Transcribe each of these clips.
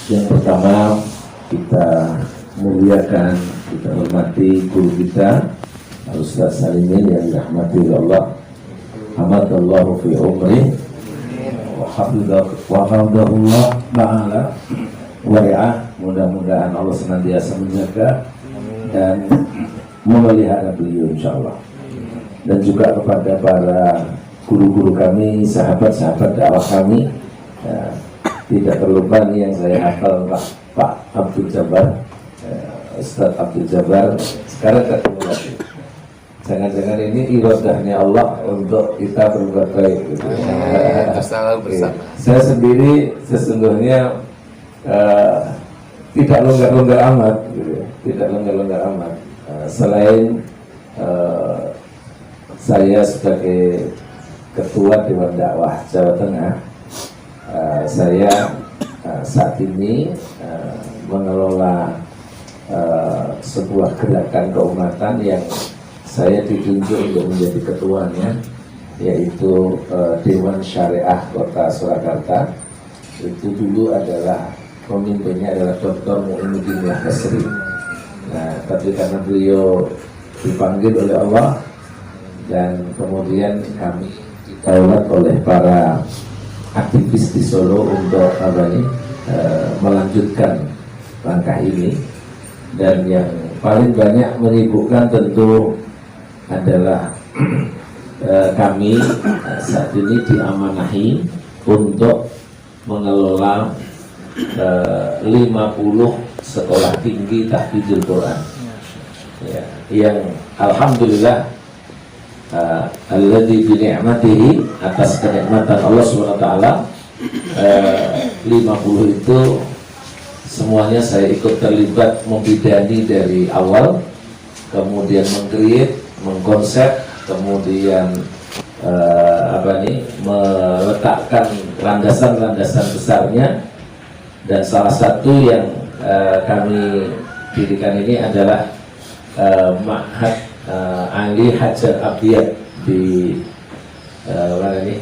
Yang pertama, kita muliakan, kita hormati guru kita Ustaz Salimin yang dirahmati Allah. Hamadallahu fi umri wa hafidhahullah ta'ala wari'ah. Mudah-mudahan Allah senantiasa menjaga dan memelihara beliau insyaAllah. Dan juga kepada para guru-guru kami, sahabat-sahabat dakwah kami, tidak terlupa nih yang saya hafal Pak Abdul Jabbar, Ustaz Abdul Jabbar. Sekarang ketemu lagi. Jangan-jangan ini iradahnya Allah untuk kita berbuat baik gitu. Saya sendiri sesungguhnya tidak longgar-longgar amat gitu. Tidak longgar-longgar amat. Selain saya sebagai Ketua Dewan Dakwah Jawa Tengah, saya saat ini mengelola sebuah gerakan keumatan yang saya ditunjuk untuk menjadi ketuanya, yaitu Dewan Syariah Kota Surakarta. Itu dulu adalah pemimpinnya adalah Dr. Mu'inudin Mahasri. Nah, tapi karena beliau dipanggil oleh Allah dan kemudian kami ditaulat oleh para aktivis di Solo untuk melanjutkan langkah ini. Dan yang paling banyak menyibukkan tentu adalah kami saat ini diamanahi untuk mengelola 50 sekolah tinggi tahfidzul Quran, ya, yang alhamdulillah alladzi bi ni'matihi, atas kenikmatan Allah Subhanahu wa taala, 50 itu semuanya saya ikut terlibat membidani dari awal, kemudian mengcreate, mengkonsep, kemudian meletakkan landasan-landasan besarnya. Dan salah satu yang kami dirikan ini adalah Ma'had Ali Hajar Abdiyat di mana ini?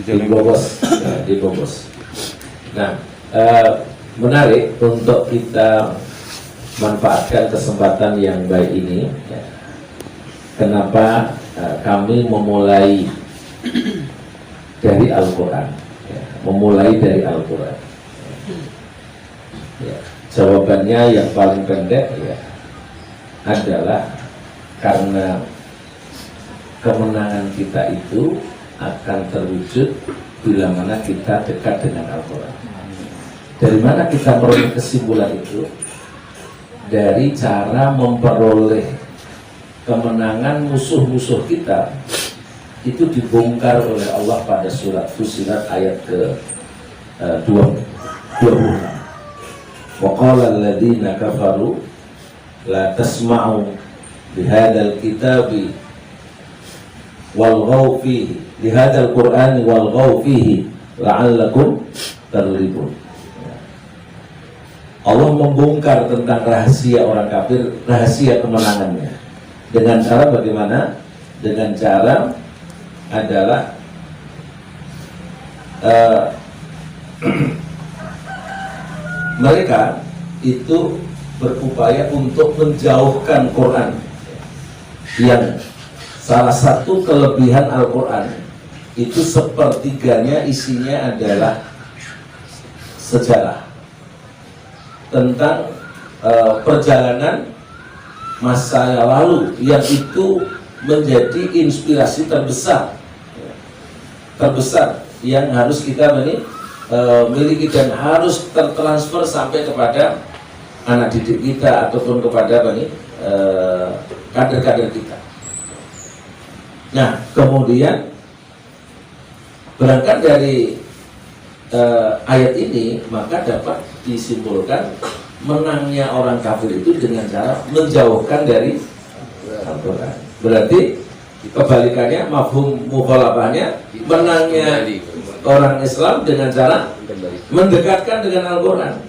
Di Bogos, di Bogos. Nah, menarik untuk kita manfaatkan kesempatan yang baik ini. Ya. Kenapa kami memulai dari Al-Quran? Ya, memulai dari Al-Quran. Ya, jawabannya yang paling pendek ya adalah karena kemenangan kita itu akan terwujud bila mana kita dekat dengan Al-Quran. Dari mana kita peroleh kesimpulan itu? Dari cara memperoleh kemenangan musuh-musuh kita itu dibongkar oleh Allah pada surat Fussilat ayat ke-26. Wa qala alladziina kafaru la tasma'u bihadzal kitabi walghaw fihi bihadzal qur'ani walghaw fihi la'allakum taghlibun. Allah membongkar tentang rahasia orang kafir, rahasia kemenangannya. Dengan cara bagaimana? Dengan cara adalah mereka itu berupaya untuk menjauhkan Quran, yang salah satu kelebihan Al-Quran itu sepertiganya isinya adalah sejarah tentang perjalanan masa yang lalu, yang itu menjadi inspirasi terbesar yang harus kita miliki dan harus tertransfer sampai kepada anak didik kita ataupun kepada kader-kader kita. Nah, kemudian berangkat dari ayat ini, maka dapat disimpulkan menangnya orang kafir itu dengan cara menjauhkan dari Al-Quran. Berarti kebalikannya, mafhum mukhalafahnya, menangnya orang Islam dengan cara mendekatkan dengan Al-Quran.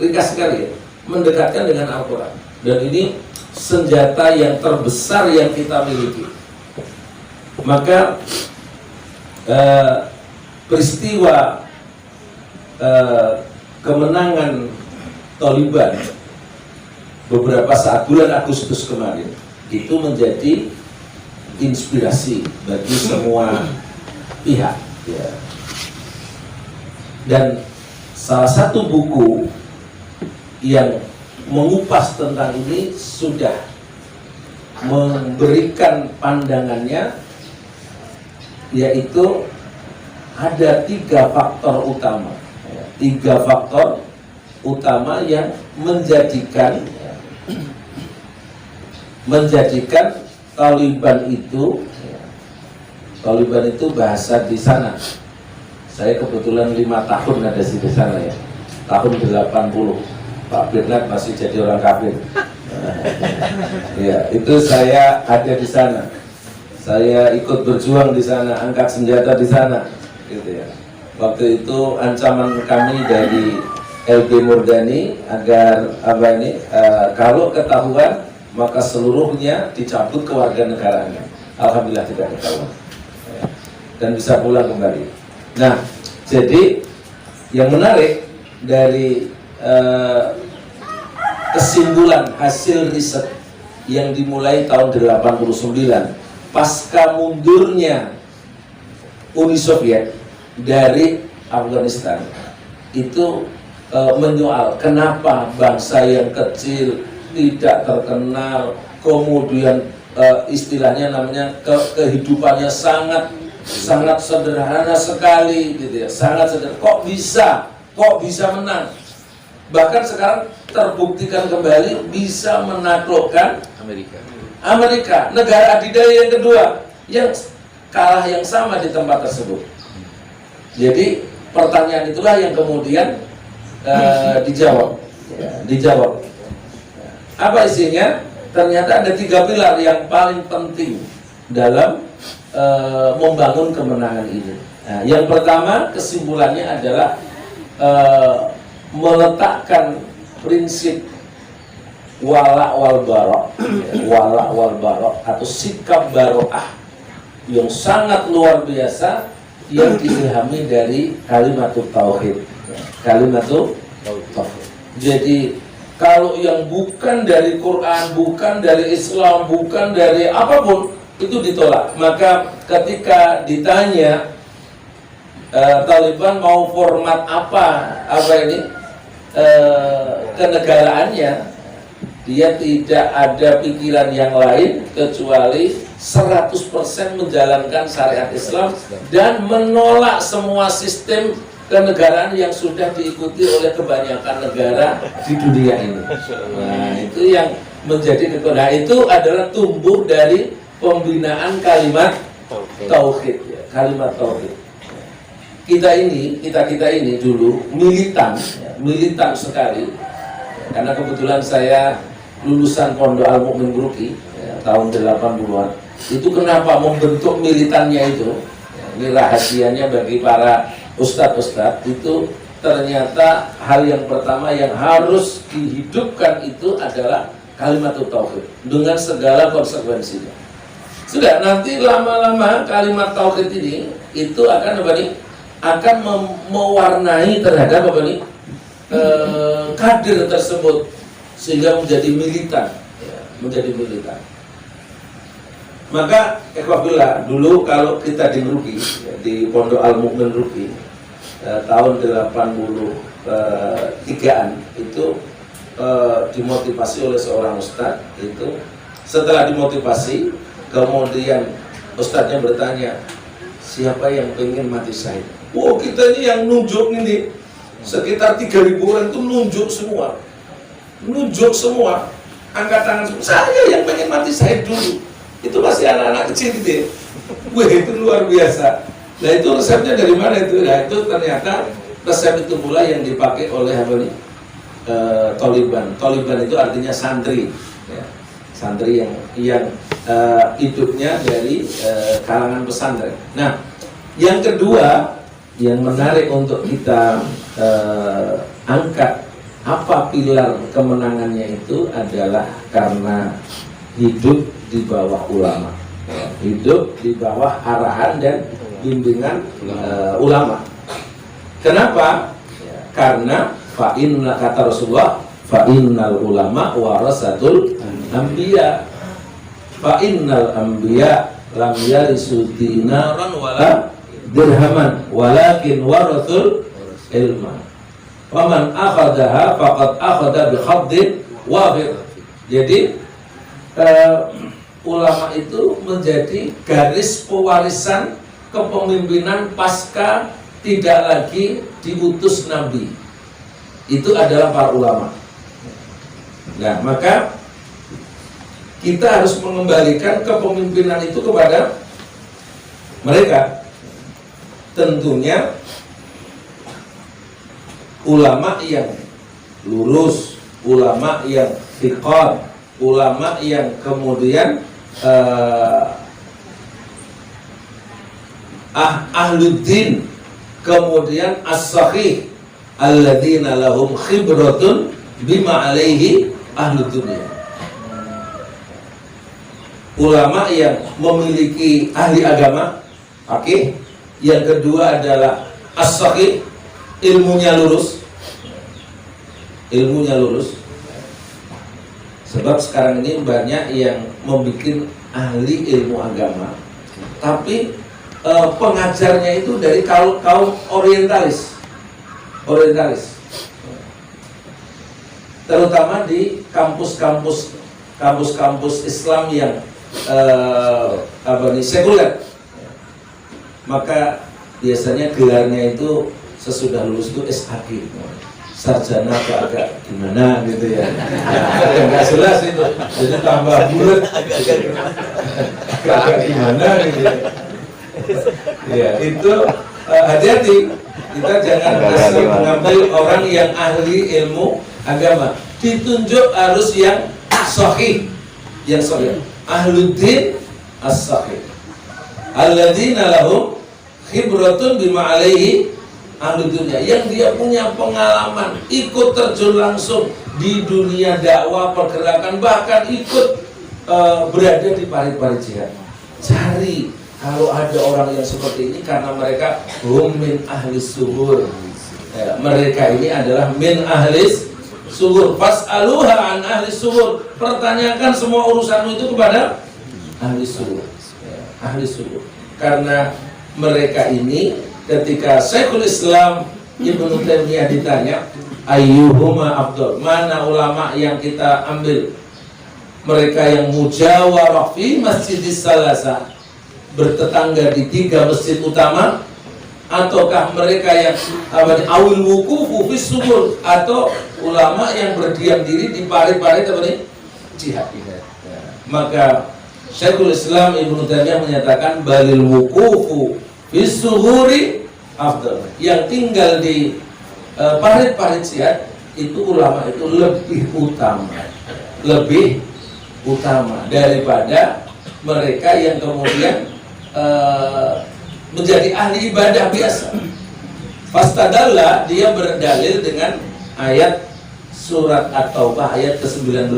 Ringkas sekali ya, mendekatkan dengan Al-Quran. Dan ini senjata yang terbesar yang kita miliki. Maka peristiwa kemenangan Taliban beberapa saat bulan Agustus kemarin itu menjadi inspirasi bagi semua pihak ya. Dan salah satu buku yang mengupas tentang ini sudah memberikan pandangannya, yaitu ada 3 faktor utama, 3 faktor utama yang menjadikan Taliban itu bahasa di sana. Saya kebetulan 5 tahun ada di sana ya, tahun 80. Pak Bernard masih jadi orang kafir. Ya, itu saya ada di sana. Saya ikut berjuang di sana, angkat senjata di sana, gitu ya. Waktu itu ancaman kami dari LB Murdani agar kalau ketahuan maka seluruhnya dicabut kewarganegaraannya. Alhamdulillah tidak ketahuan dan bisa pulang kembali. Nah, jadi yang menarik dari kesimpulan hasil riset yang dimulai tahun 89 pasca mundurnya Uni Soviet dari Afghanistan itu menyoal kenapa bangsa yang kecil tidak terkenal, kemudian istilahnya namanya kehidupannya sangat sederhana sekali gitu ya, sangat sederhana, kok bisa menang, bahkan sekarang terbuktikan kembali bisa menaklukkan Amerika, negara adidaya yang kedua yang kalah yang sama di tempat tersebut. Jadi pertanyaan itulah yang kemudian dijawab. Apa isinya? Ternyata ada 3 pilar yang paling penting dalam membangun kemenangan ini. Nah, yang pertama kesimpulannya adalah meletakkan prinsip wala wal barok atau sikap baroah yang sangat luar biasa yang diilhami dari kalimatut tauhid. Kalimatut tauhid. Jadi kalau yang bukan dari Quran, bukan dari Islam, bukan dari apapun itu ditolak. Maka ketika ditanya Taliban mau format apa kenegaraannya, dia tidak ada pikiran yang lain kecuali 100% menjalankan syariat Islam dan menolak semua sistem kenegaraan yang sudah diikuti oleh kebanyakan negara di dunia ini. Nah, itu yang menjadi nah, itu adalah tumbuh dari pembinaan kalimat tauhid ya, kalimat tauhid. Kita ini dulu militan sekali ya, karena kebetulan saya lulusan Pondok Al Mukmin Gruki ya, tahun 80-an. Itu kenapa membentuk militannya itu ya, ini rahasianya bagi para ustadz itu, ternyata hal yang pertama yang harus dihidupkan itu adalah kalimat tauhid dengan segala konsekuensinya. Sudah, nanti lama-lama kalimat tauhid ini itu akan mewarnai terhadap kader tersebut sehingga menjadi militan ya, Maka ikhwahillah, dulu kalau kita di Ruki ya, di Pondok Al Mukmin Ruki tahun 83-an itu dimotivasi oleh seorang ustadz. Itu setelah dimotivasi, kemudian ustadznya bertanya, siapa yang pengen mati syahid? Wow, kita ini yang nunjuk ini sekitar 3.000 orang itu nunjuk semua, angkat tangan semua. Saya yang pengen mati syahid dulu. Itu masih anak-anak kecil gitu. Wah, itu luar biasa. Nah, itu resepnya dari mana itu? Nah, itu ternyata resep itu pula yang dipakai oleh Taliban. Taliban itu artinya santri ya. Santri yang hidupnya dari kalangan pesantren. Nah, yang kedua yang menarik untuk kita angkat, apa pilar kemenangannya itu adalah karena hidup di bawah ulama, hidup di bawah arahan dan bimbingan ulama. Kenapa? Karena Fa inna, kata Rasulullah, fa innal ulama warasatul anbiya. Fa innal anbiya lam yarisu dinaran wala dirhaman walakin warathul ilma. Faman akhadaha faqad akhada bi khaddin wafir. Jadi ulama itu menjadi garis pewarisan kepemimpinan pasca tidak lagi diutus Nabi. Itu adalah para ulama. Nah, maka kita harus mengembalikan kepemimpinan itu kepada mereka. Tentunya ulama yang lurus, ulama yang thiqat, ulama yang kemudian ahluddin, kemudian as-sahih alladzina lahum khibratun bima alaihi ahlud dunya. Ulama yang memiliki ahli agama, oke. Yang kedua adalah as-sahih, ilmunya lurus. Ilmunya lurus. Sebab sekarang ini banyak yang membuat ahli ilmu agama, tapi pengajarnya itu dari kaum orientalis. Terutama di kampus-kampus Islam yang sekuler. Maka biasanya gelarnya itu sesudah lulus itu SHG, sarjana agak gimana gitu ya. Enggak jelas itu. Jadi tambah bulat agak gimana gitu ya. Ya, itu hati-hati. Kita jangan asal mengambil orang yang ahli ilmu agama. Ditunjuk harus yang sahih, yang sahih. Ahluddin as-sahih. Alladzina lahum khibratun bima alaihi ahlud dunya, yang dia punya pengalaman, ikut terjun langsung di dunia dakwah, pergerakan, bahkan ikut berada di parit-parit jihad. Cari kalau ada orang yang seperti ini, karena mereka min ahlis subur. Ya, mereka ini adalah min ahlis subur. Fas'aluha an ahlis subur. Pertanyakan semua urusanmu itu kepada ahlis subur. Ya, ahlis subur. Karena mereka ini ketika Syekhul Islam Ibnu Taimiyah ditanya, ayyuhuma afdal, mana ulama yang kita ambil? Mereka yang mujawarah fi masjidis salasa, bertetangga di 3 masjid utama, ataukah mereka yang awil wukufu fis subur, atau ulama yang berdiam diri di parit-parit jihad. Maka Syekhul Islam Ibnu Taimiyah menyatakan balil wukufu fis suburi afdal, yang tinggal di parit-parit jihad itu ulama itu lebih utama daripada mereka yang kemudian menjadi ahli ibadah biasa. Fastadalla, dia berdalil dengan ayat surat At-Taubah ayat ke-19.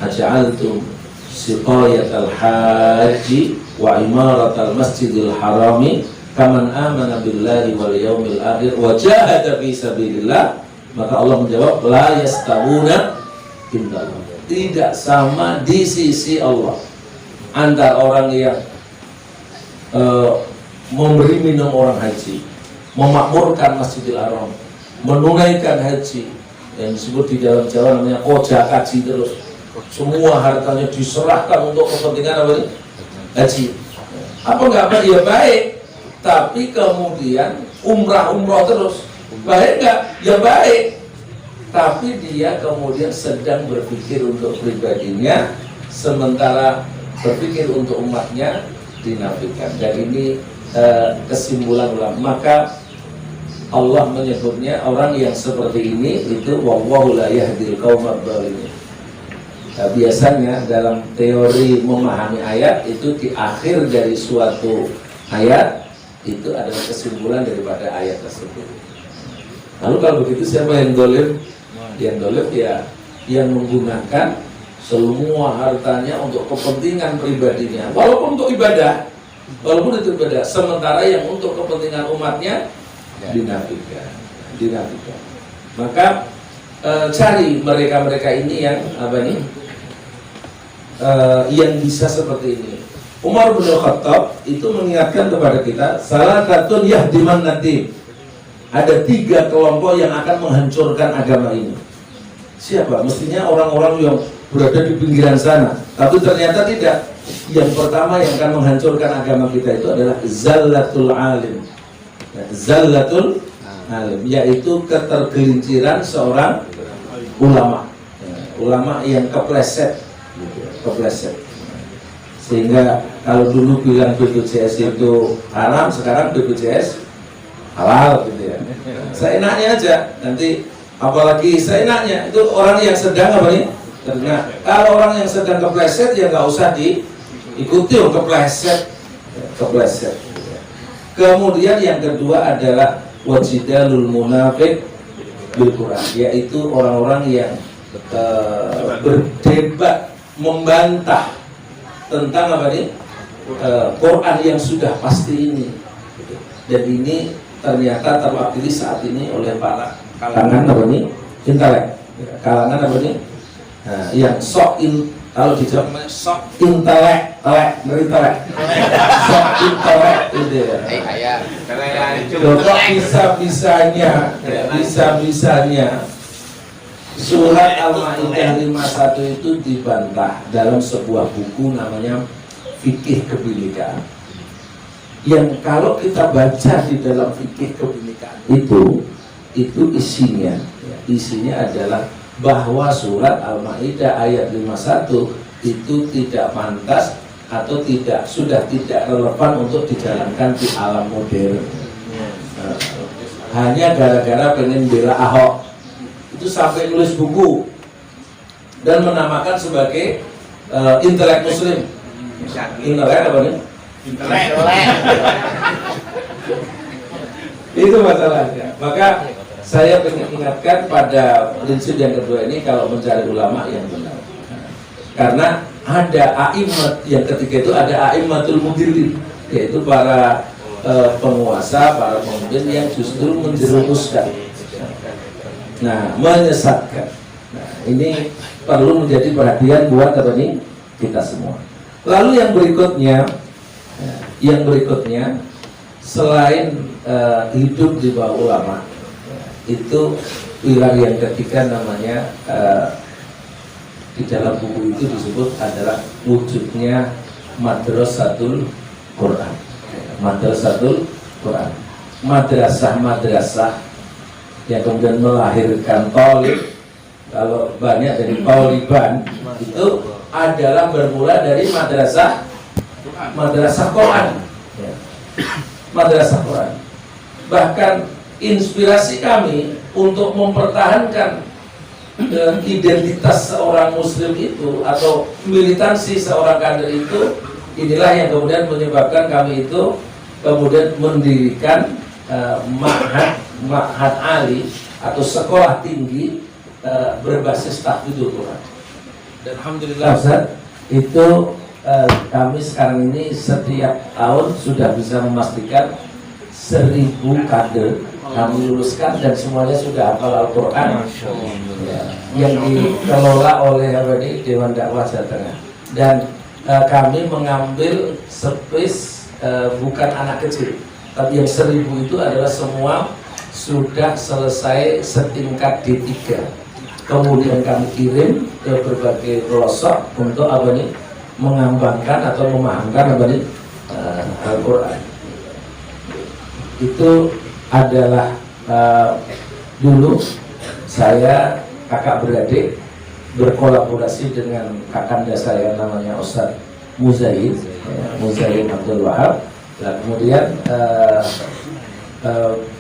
Aja'altum siqayatal haji wa imaratal masjidil harami kaman amana billahi wal yaumil akhir wa jahada fi sabilillah. Maka Allah menjawab, la yastawuna indallah, tidak sama di sisi Allah antara orang yang memberi minum orang haji, memakmurkan Masjidil Haram, menunaikan haji, yang disebut di dalam Jawa namanya koja haji, terus semua hartanya diserahkan untuk kepentingan apa ini? Haji. Apa enggak apa? Ya baik, tapi kemudian umrah terus, baik enggak? Ya baik, tapi dia kemudian sedang berpikir untuk pribadinya, sementara berpikir untuk umatnya dinafikan. Dan ini kesimpulan ulama. Maka Allah menyebutnya orang yang seperti ini itu wallahu la yahdil qaumad dzalimin. Biasanya dalam teori memahami ayat itu, di akhir dari suatu ayat itu adalah kesimpulan daripada ayat tersebut. Lalu kalau begitu siapa yang dolim? Yang dolim ya yang menggunakan semua hartanya untuk kepentingan pribadinya, walaupun untuk ibadah, sementara yang untuk kepentingan umatnya dinafikan. Maka cari mereka-mereka ini yang yang bisa seperti ini. Umar bin Khattab itu mengingatkan kepada kita, salah satu yahdiman nadim. Ada 3 kelompok yang akan menghancurkan agama ini. Siapa? Mestinya orang-orang yang berada di pinggiran sana, tapi ternyata tidak. Yang pertama yang akan menghancurkan agama kita itu adalah zallatul alim. Zallatul alim, yaitu ketergelinciran seorang ulama. Ulama yang kepleset. Sehingga kalau dulu bilang BPJS itu haram, sekarang BPJS halal gitu ya. Seenaknya aja. Nanti apalagi seenaknya itu orang yang sedang Nah, kalau orang yang sedang kepleset ya nggak usah diikuti kepleset. Kemudian yang kedua adalah wajidalul munafik bil Quran, yaitu orang-orang yang berdebat membantah tentang Quran yang sudah pasti ini. Dan ini ternyata terwakili saat ini oleh para kalangan intelek, kalangan yang kalau dijawab sok intelek, sok intelek itu ya. Kok bisa-bisanya surat Al-Maidah 51 itu dibantah dalam sebuah buku namanya Fikih Kebinekaan. Yang kalau kita baca di dalam Fikih Kebinekaan itu isinya adalah bahwa surat Al-Maidah ayat 51 itu tidak pantas atau sudah tidak relevan untuk dijalankan di alam modern. Hanya gara-gara pengen bela Ahok, itu sampai nulis buku dan menamakan sebagai intelek muslim. Intelek apa nih? Intelek. Itu masalahnya. Maka saya ingin ingatkan pada prinsip yang kedua ini, kalau mencari ulama yang benar. Karena ada a'immat, yang ketiga itu ada a'immatul mudillin, yaitu para penguasa, para pemimpin yang justru menjerumuskan, menyesatkan. Nah, ini perlu menjadi perhatian buat kita semua. Lalu yang berikutnya selain hidup di bawah ulama, itu pilar yang ketiga namanya di dalam buku itu disebut adalah wujudnya madrasatul Quran. Madrasatul Quran, madrasah yang kemudian melahirkan thalib. Kalau banyak dari thaliban itu adalah bermula dari madrasah Quran, madrasah Quran. Bahkan inspirasi kami untuk mempertahankan identitas seorang muslim itu atau militansi seorang kader itu, inilah yang kemudian menyebabkan kami itu kemudian mendirikan ma'had ali atau sekolah tinggi berbasis tahfidzul Quran. Dan alhamdulillah Ustaz, itu kami sekarang ini setiap tahun sudah bisa memastikan 1000 kader kami luluskan dan semuanya sudah hafal Al-Quran yang dikelola oleh Dewan Dakwah Jawa Tengah. Dan kami mengambil space bukan anak kecil, tapi yang 1000 itu adalah semua sudah selesai setingkat D3. Kemudian kami kirim ke berbagai pelosok untuk mengembangkan atau memahamkan Al-Quran. Itu adalah dulu saya kakak beradik berkolaborasi dengan kakanda saya namanya Ustadz Muzahid Abdul Wahab. Nah, kemudian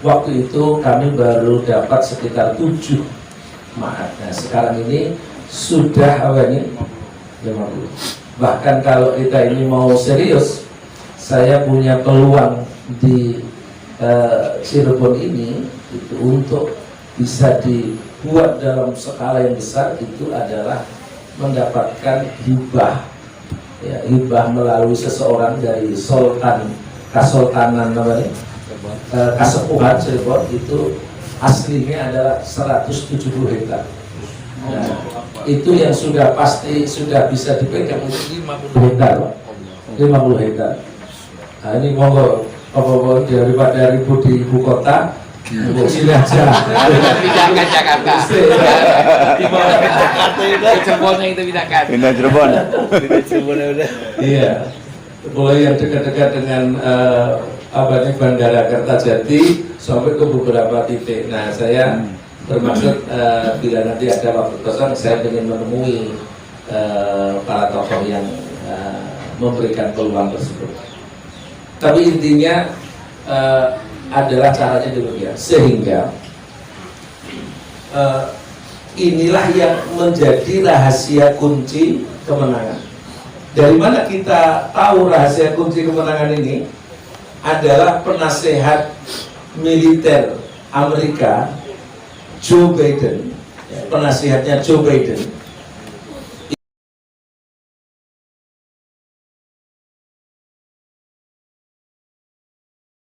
waktu itu kami baru dapat sekitar 7 ma'had. Nah, sekarang ini sudah 50. Bahkan kalau kita ini mau serius, saya punya peluang di Cirebon ini itu untuk bisa dibuat dalam skala yang besar, itu adalah mendapatkan hibah, hibah melalui seseorang dari Kasultanan Kasepuhan Cirebon, itu aslinya adalah 170 hektar. Nah, itu yang sudah pasti sudah bisa dipegang 50 hektar, Pak. 50 hektar. Nah, ini monggo apa-apa daripada ribut di ibu kota, sini aja. Pindahkan Jakarta. Cirebon itu pindahkan. Pindah Cirebon. Iya. Mulai yang dekat-dekat dengan Bandara Kertajati sampai ke beberapa titik. Nah, saya bermaksud bila nanti ada waktu kosong, saya ingin menemui para tokoh yang memberikan peluang tersebut. Tapi intinya adalah caranya demikian, sehingga inilah yang menjadi rahasia kunci kemenangan. Dari mana kita tahu rahasia kunci kemenangan ini? Adalah penasehat militer Amerika, Joe Biden, penasihatnya Joe Biden,